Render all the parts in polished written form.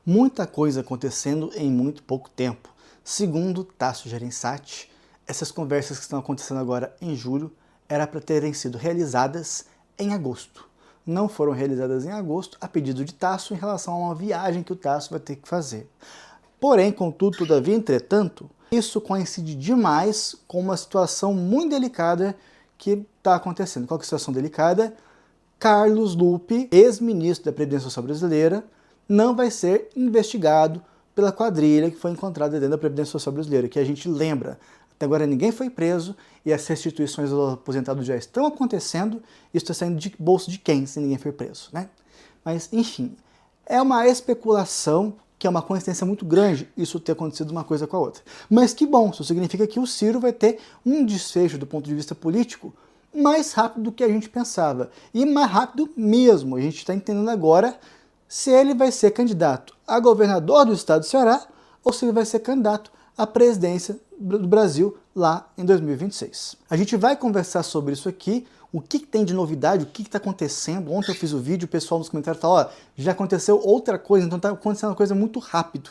Muita coisa acontecendo em muito pouco tempo. Segundo Tasso Gereissati, essas conversas que estão acontecendo agora em julho era para terem sido realizadas em agosto. Não foram realizadas em agosto a pedido de Tasso em relação a uma viagem que o Tasso vai ter que fazer. Porém, contudo, todavia, entretanto, isso coincide demais com uma situação muito delicada que está acontecendo. Qual que é a situação delicada? Carlos Lupe, ex-ministro da Previdência Social Brasileira, não vai ser investigado pela quadrilha que foi encontrada dentro da Previdência Social Brasileira, que a gente lembra. Até agora ninguém foi preso e as restituições dos aposentados já estão acontecendo. Isso está saindo de bolso de quem, se ninguém foi preso, né? Mas, enfim, é uma especulação que é uma coincidência muito grande isso ter acontecido uma coisa com a outra. Mas que bom, isso significa que o Ciro vai ter um desfecho do ponto de vista político mais rápido do que a gente pensava. E mais rápido mesmo. A gente está entendendo agora se ele vai ser candidato a governador do estado do Ceará ou se ele vai ser candidato à presidência do Brasil lá em 2026. A gente vai conversar sobre isso aqui, o que tem de novidade, o que está acontecendo. Ontem eu fiz o vídeo, o pessoal nos comentários falou, ó, já aconteceu outra coisa, então está acontecendo uma coisa muito rápido.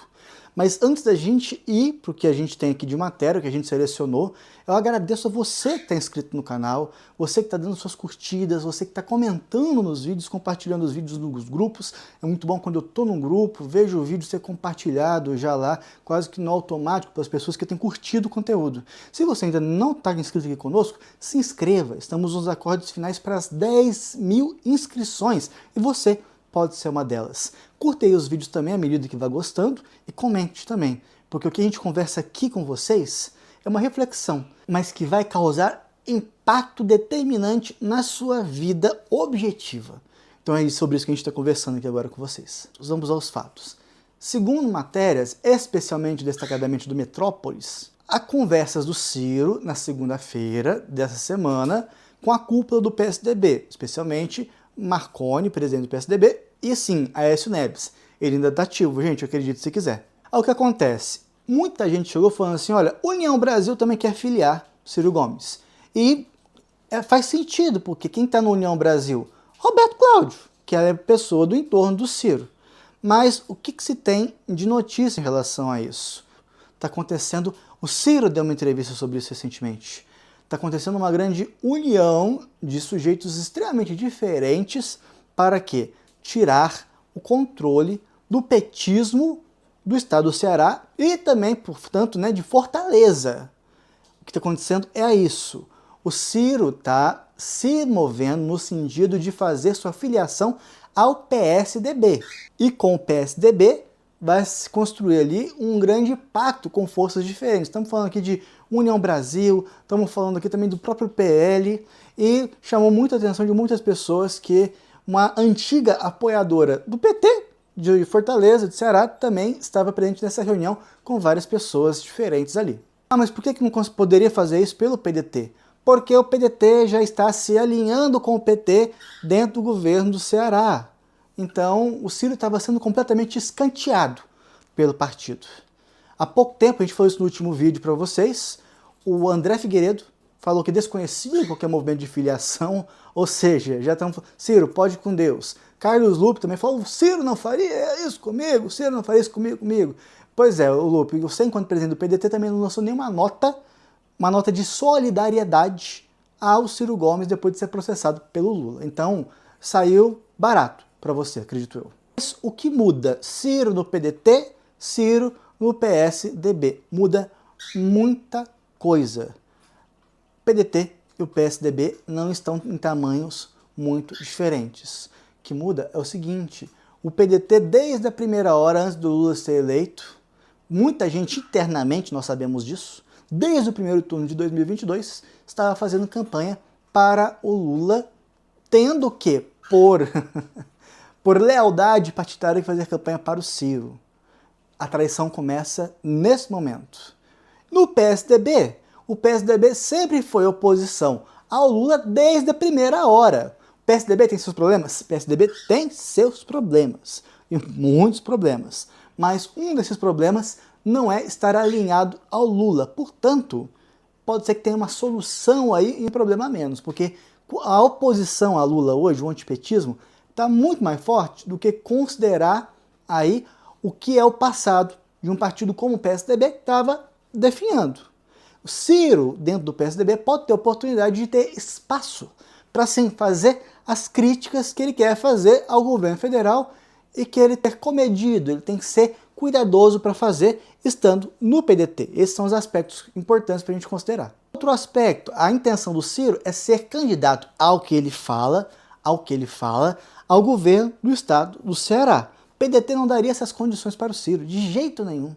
Mas antes da gente ir para o que a gente tem aqui de matéria, que a gente selecionou, eu agradeço a você que está inscrito no canal, você que está dando suas curtidas, você que está comentando nos vídeos, compartilhando os vídeos nos grupos. É muito bom quando eu estou num grupo, vejo o vídeo ser compartilhado já lá, quase que no automático, para as pessoas que têm curtido o conteúdo. Se você ainda não está inscrito aqui conosco, se inscreva. Estamos nos acordes finais para as 10.000 inscrições e você pode ser uma delas. Curta aí os vídeos também à medida que vai gostando e comente também, porque o que a gente conversa aqui com vocês é uma reflexão, mas que vai causar impacto determinante na sua vida objetiva. Então é sobre isso que a gente está conversando aqui agora com vocês. Vamos aos fatos. Segundo matérias, especialmente destacadamente do Metrópolis, há conversas do Ciro na segunda-feira dessa semana com a cúpula do PSDB, especialmente Marconi, presidente do PSDB, e sim, Aécio Neves. Ele ainda está ativo, gente, acredite se quiser. Aí o que acontece? Muita gente chegou falando assim, olha, União Brasil também quer filiar Ciro Gomes. E faz sentido, porque quem está no União Brasil? Roberto Cláudio, que é a pessoa do entorno do Ciro. Mas o que se tem de notícia em relação a isso? Está acontecendo, o Ciro deu uma entrevista sobre isso recentemente. Está acontecendo uma grande união de sujeitos extremamente diferentes para quê? Tirar o controle do petismo do estado do Ceará e também, portanto, né, de Fortaleza. O que está acontecendo é isso. O Ciro está se movendo no sentido de fazer sua filiação ao PSDB. E com o PSDB vai se construir ali um grande pacto com forças diferentes. Estamos falando aqui de União Brasil, estamos falando aqui também do próprio PL, e chamou muita atenção de muitas pessoas que uma antiga apoiadora do PT de Fortaleza, de Ceará, também estava presente nessa reunião com várias pessoas diferentes ali. Ah, mas por que não poderia fazer isso pelo PDT? Porque o PDT já está se alinhando com o PT dentro do governo do Ceará. Então, o Ciro estava sendo completamente escanteado pelo partido. Há pouco tempo, a gente falou isso no último vídeo para vocês, o André Figueiredo falou que desconhecia qualquer movimento de filiação, ou seja, já estão falando, Ciro, pode ir com Deus. Carlos Lupe também falou, Ciro não faria isso comigo, Ciro não faria isso comigo. Pois é, o Lupe, você enquanto presidente do PDT também não lançou nenhuma nota de solidariedade ao Ciro Gomes depois de ser processado pelo Lula. Então, saiu barato para você, acredito eu. Mas o que muda? Ciro no PDT, Ciro no PSDB. Muda muita coisa. O PDT e o PSDB não estão em tamanhos muito diferentes. O que muda é o seguinte, o PDT desde a primeira hora antes do Lula ser eleito, muita gente internamente, nós sabemos disso, desde o primeiro turno de 2022, estava fazendo campanha para o Lula, tendo que, por lealdade partidária, fazer campanha para o Ciro. A traição começa nesse momento. No PSDB, o PSDB sempre foi oposição ao Lula desde a primeira hora. O PSDB tem seus problemas? O PSDB tem seus problemas, e muitos problemas. Mas um desses problemas não é estar alinhado ao Lula. Portanto, pode ser que tenha uma solução aí e um problema a menos, porque a oposição a Lula hoje, o antipetismo, está muito mais forte do que considerar aí o que é o passado de um partido como o PSDB estava definhando. O Ciro, dentro do PSDB, pode ter oportunidade de ter espaço para sim fazer as críticas que ele quer fazer ao governo federal e que ele ter comedido, ele tem que ser cuidadoso para fazer estando no PDT. Esses são os aspectos importantes para a gente considerar. Outro aspecto, a intenção do Ciro é ser candidato ao que ele fala, ao governo do estado do Ceará. O PDT não daria essas condições para o Ciro, de jeito nenhum.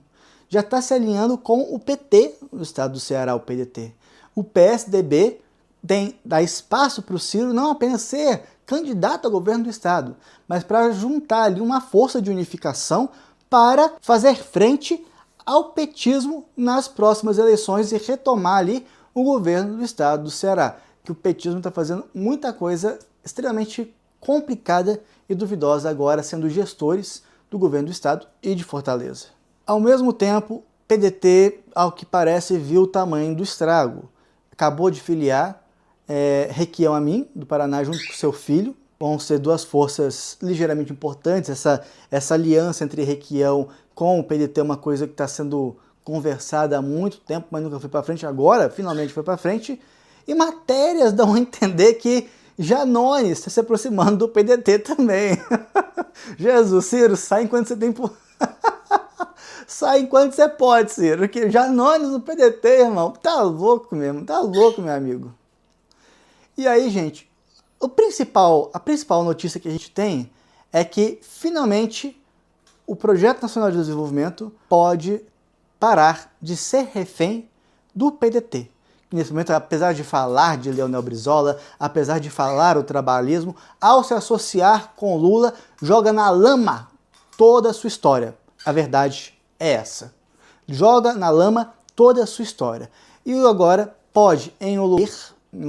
Já está se alinhando com o PT do estado do Ceará, o PDT. O PSDB dá espaço para o Ciro não apenas ser candidato ao governo do estado, mas para juntar ali uma força de unificação para fazer frente ao petismo nas próximas eleições e retomar ali o governo do estado do Ceará. Que o petismo está fazendo muita coisa extremamente complicada e duvidosa agora, sendo gestores do governo do estado e de Fortaleza. Ao mesmo tempo, PDT, ao que parece, viu o tamanho do estrago. Acabou de filiar Requião Amin, do Paraná, junto com seu filho. Vão ser duas forças ligeiramente importantes. Essa aliança entre Requião com o PDT é uma coisa que está sendo conversada há muito tempo, mas nunca foi para frente. Agora, finalmente foi para frente. E matérias dão a entender que Janones está se aproximando do PDT também. Jesus, Ciro, sai enquanto você tem... Sai enquanto você pode, Ciro. Porque Janones no PDT, irmão. Tá louco mesmo, tá louco, meu amigo. E aí, gente, a principal notícia que a gente tem é que, finalmente, o Projeto Nacional de Desenvolvimento pode parar de ser refém do PDT. Nesse momento, apesar de falar de Leonel Brizola, apesar de falar o trabalhismo, ao se associar com Lula, joga na lama toda a sua história. A verdade é essa. Joga na lama toda a sua história. E agora pode, em um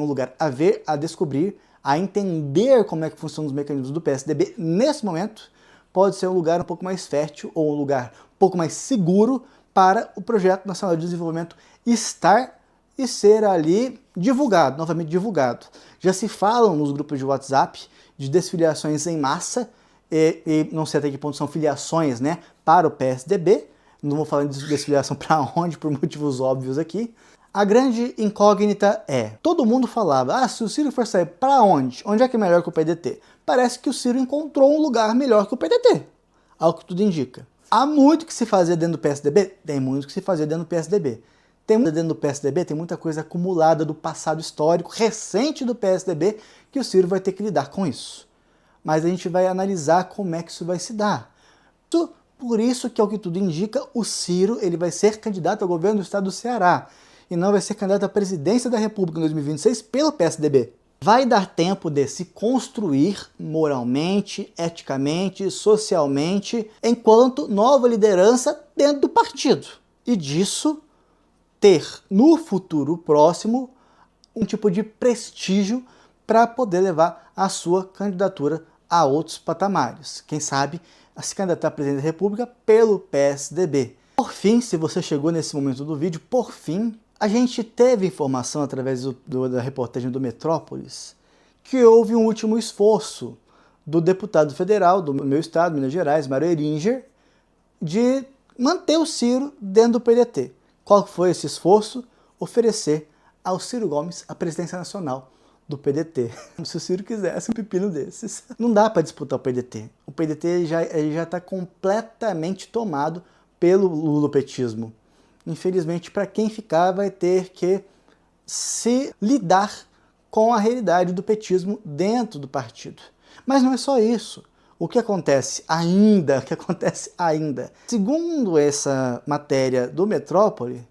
lugar a ver, a descobrir, a entender como é que funcionam os mecanismos do PSDB, nesse momento, pode ser um lugar um pouco mais fértil ou um lugar um pouco mais seguro para o Projeto Nacional de Desenvolvimento estar e ser ali divulgado, novamente divulgado. Já se falam nos grupos de WhatsApp de desfiliações em massa, e não sei até que ponto são filiações, né, para o PSDB. Não vou falar de desfiliação para onde, por motivos óbvios aqui. A grande incógnita é, todo mundo falava, se o Ciro for sair, para onde? Onde é que é melhor que o PDT? Parece que o Ciro encontrou um lugar melhor que o PDT, ao que tudo indica. Há muito que se fazer dentro do PSDB? Tem muito que se fazer dentro do PSDB. Dentro do PSDB tem muita coisa acumulada do passado histórico recente do PSDB que o Ciro vai ter que lidar com isso. Mas a gente vai analisar como é que isso vai se dar. Por isso que, ao que tudo indica, o Ciro ele vai ser candidato ao governo do estado do Ceará e não vai ser candidato à presidência da República em 2026 pelo PSDB. Vai dar tempo de se construir moralmente, eticamente, socialmente, enquanto nova liderança dentro do partido. E disso ter, no futuro próximo, um tipo de prestígio para poder levar a sua candidatura a outros patamares. Quem sabe a se candidatar a presidente da República pelo PSDB. Por fim, se você chegou nesse momento do vídeo, por fim, a gente teve informação através da reportagem do Metrópolis que houve um último esforço do deputado federal do meu estado, Minas Gerais, Mário Heringer, de manter o Ciro dentro do PDT. Qual foi esse esforço? Oferecer ao Ciro Gomes a presidência nacional do PDT. Se o Ciro quisesse um pepino desses. Não dá para disputar o PDT. O PDT já está completamente tomado pelo lulopetismo. Infelizmente, para quem ficar, vai ter que se lidar com a realidade do petismo dentro do partido. Mas não é só isso. O que acontece ainda, segundo essa matéria do Metrópole,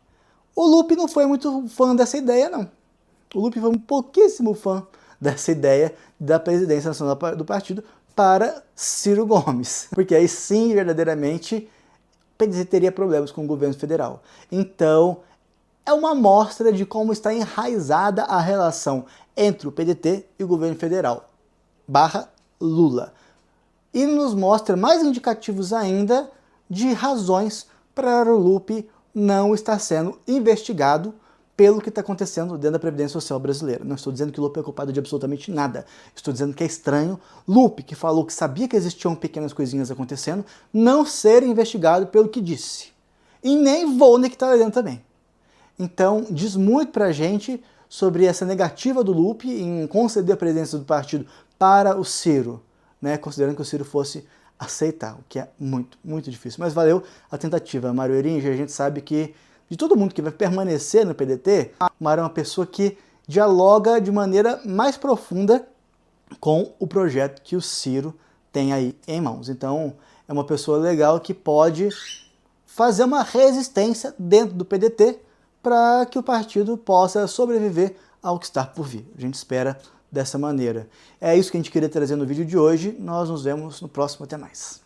o Lupe não foi muito fã dessa ideia, não. O Lupe foi um pouquíssimo fã dessa ideia da presidência nacional do partido para Ciro Gomes. Porque aí sim, verdadeiramente, o PDT teria problemas com o governo federal. Então, é uma amostra de como está enraizada a relação entre o PDT e o governo federal, /Lula. E nos mostra mais indicativos ainda de razões para o Lupe não estar sendo investigado pelo que está acontecendo dentro da Previdência Social brasileira. Não estou dizendo que Lupe é culpado de absolutamente nada. Estou dizendo que é estranho Lupe, que falou que sabia que existiam pequenas coisinhas acontecendo, não ser investigado pelo que disse. E nem Volney, que está lá dentro também. Então, diz muito pra gente sobre essa negativa do Lupe em conceder a presidência do partido para o Ciro, né, considerando que o Ciro fosse aceitar, o que é muito, muito difícil. Mas valeu a tentativa, Mário Heringer. A gente sabe que de todo mundo que vai permanecer no PDT, o Mário é uma pessoa que dialoga de maneira mais profunda com o projeto que o Ciro tem aí em mãos. Então, é uma pessoa legal que pode fazer uma resistência dentro do PDT para que o partido possa sobreviver ao que está por vir. A gente espera dessa maneira. É isso que a gente queria trazer no vídeo de hoje. Nós nos vemos no próximo. Até mais.